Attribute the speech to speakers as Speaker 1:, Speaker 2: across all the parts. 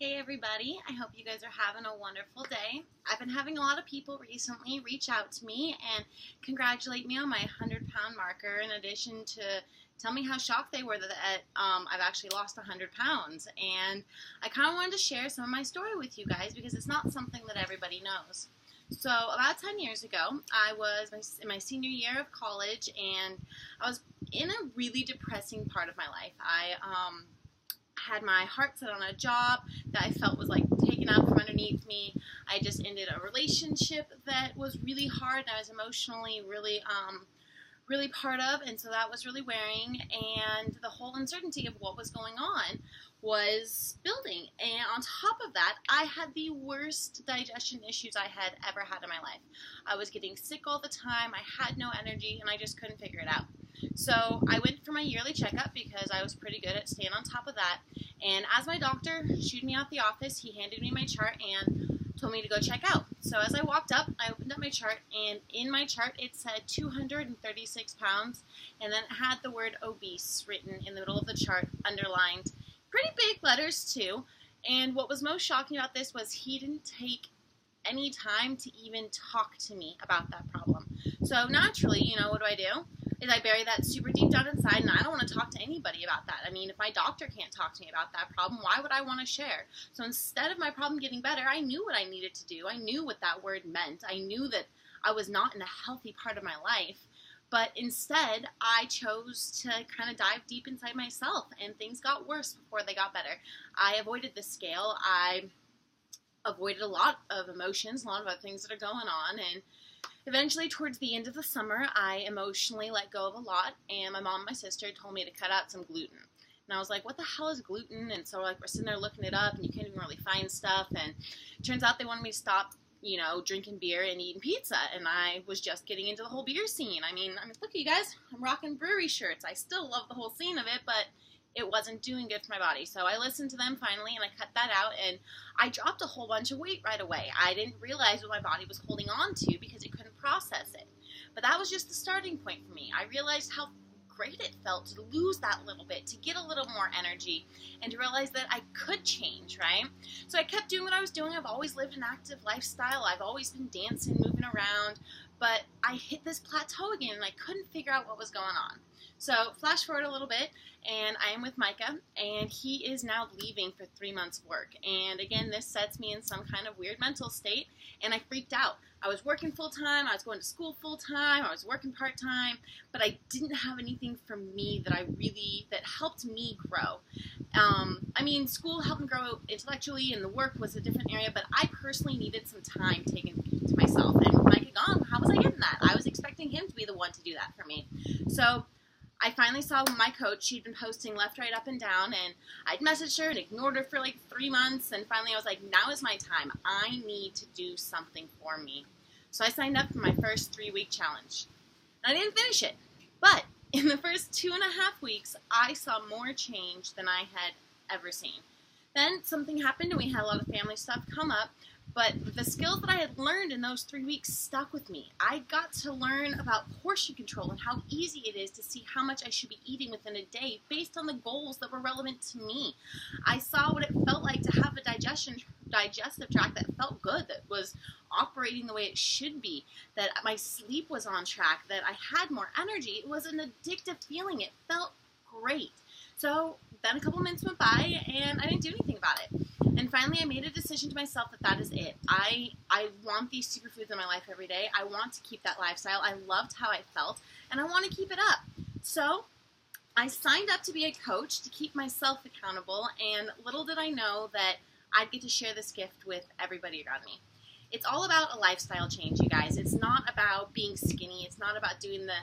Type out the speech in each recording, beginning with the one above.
Speaker 1: Hey everybody, I hope you guys are having a wonderful day. I've been having a lot of people recently reach out to me and congratulate me on my 100-pound marker, in addition to tell me how shocked they were that I've actually lost 100 pounds. And I kind of wanted to share some of my story with you guys because it's not something that everybody knows. So about 10 years ago, I was in my senior year of college, and I was in a really depressing part of my life. I had my heart set on a job that I felt was like taken out from underneath me. I just ended a relationship that was really hard, and I was emotionally really part of, and so that was really wearing, and the whole uncertainty of what was going on was building. And on top of that, I had the worst digestion issues I had ever had in my life. I was getting sick all the time, I had no energy, and I just couldn't figure it out. So I went for my yearly checkup because I was pretty good at staying on top of that. And as my doctor shooed me out the office, he handed me my chart and told me to go check out. So as I walked up, I opened up my chart, and in my chart it said 236 pounds, and then it had the word obese written in the middle of the chart, underlined. Pretty big letters too. And what was most shocking about this was he didn't take any time to even talk to me about that problem. So naturally, what do? Is I bury that super deep down inside, and I don't want to talk to anybody about that. I mean, if my doctor can't talk to me about that problem, why would I want to share? So instead of my problem getting better, I knew what I needed to do. I knew what that word meant. I knew that I was not in a healthy part of my life, but instead I chose to kind of dive deep inside myself, and things got worse before they got better. I avoided the scale. I avoided a lot of emotions, a lot of other things that are going on, and eventually, towards the end of the summer, I emotionally let go of a lot, and my mom and my sister told me to cut out some gluten. And I was like, what the hell is gluten? And so we're sitting there looking it up, and you can't even really find stuff, and it turns out they wanted me to stop, drinking beer and eating pizza, and I was just getting into the whole beer scene. I mean, look at you guys, I'm rocking brewery shirts. I still love the whole scene of it, but it wasn't doing good for my body. So I listened to them finally, and I cut that out, and I dropped a whole bunch of weight right away. I didn't realize what my body was holding on to because it couldn't process it. But that was just the starting point for me. I realized how great it felt to lose that little bit, to get a little more energy, and to realize that I could change, right? So I kept doing what I was doing. I've always lived an active lifestyle. I've always been dancing, moving around, but I hit this plateau again, and I couldn't figure out what was going on. So flash forward a little bit, and I am with Micah, and he is now leaving for 3 months of work. And again, this sets me in some kind of weird mental state, and I freaked out. I was working full-time, I was going to school full-time, I was working part-time, but I didn't have anything for me that helped me grow. School helped me grow intellectually, and the work was a different area, but I personally needed some time taken to myself. And with Micah gone, how was I getting that? I was expecting him to be the one to do that for me. So I finally saw my coach. She'd been posting left, right, up, and down, and I'd messaged her and ignored her for like 3 months, and finally I was like, now is my time. I need to do something for me. So I signed up for my first 3-week challenge. And I didn't finish it, but in the first 2.5 weeks, I saw more change than I had ever seen. Then something happened, and we had a lot of family stuff come up, but the skills that I had learned in those 3 weeks stuck with me. I got to learn about portion control and how easy it is to see how much I should be eating within a day based on the goals that were relevant to me. I saw what it felt like to have a digestive tract that felt good, that was operating the way it should be, that my sleep was on track, that I had more energy. It was an addictive feeling. It felt great. So then a couple minutes went by, and I didn't do anything about it. And finally, I made a decision to myself that is it. I want these superfoods in my life every day. I want to keep that lifestyle. I loved how I felt, and I want to keep it up. So I signed up to be a coach to keep myself accountable, and little did I know that I'd get to share this gift with everybody around me. It's all about a lifestyle change, you guys. It's not about being skinny. It's not about doing the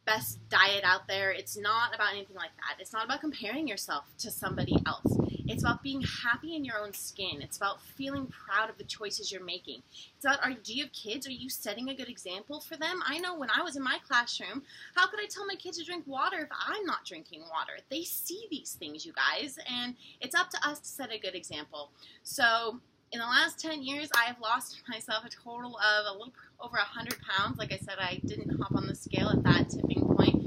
Speaker 1: best diet out there. It's not about anything like that. It's not about comparing yourself to somebody else. It's about being happy in your own skin. It's about feeling proud of the choices you're making. It's about, do you have kids? Are you setting a good example for them? I know when I was in my classroom, how could I tell my kids to drink water if I'm not drinking water? They see these things, you guys, and it's up to us to set a good example. So in the last 10 years, I have lost myself a total of a little over 100 pounds. Like I said, I didn't hop on the scale at that tipping point,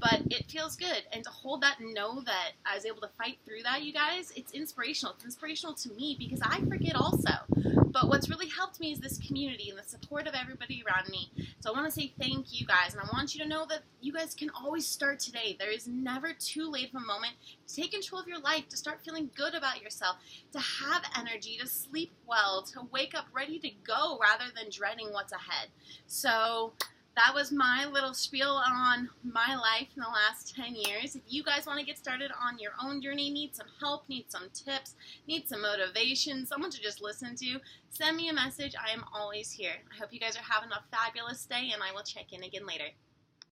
Speaker 1: but it feels good. And to hold that and know that I was able to fight through that, you guys, it's inspirational. It's inspirational to me because I forget also. But what's really helped me is this community and the support of everybody around me. So I want to say thank you guys, and I want you to know that you guys can always start today. There is never too late of a moment to take control of your life, to start feeling good about yourself, to have energy, to sleep well, to wake up ready to go rather than dreading what's ahead. So that was my little spiel on my life in the last 10 years. If you guys want to get started on your own journey, need some help, need some tips, need some motivation, someone to just listen to, send me a message. I am always here. I hope you guys are having a fabulous day, and I will check in again later.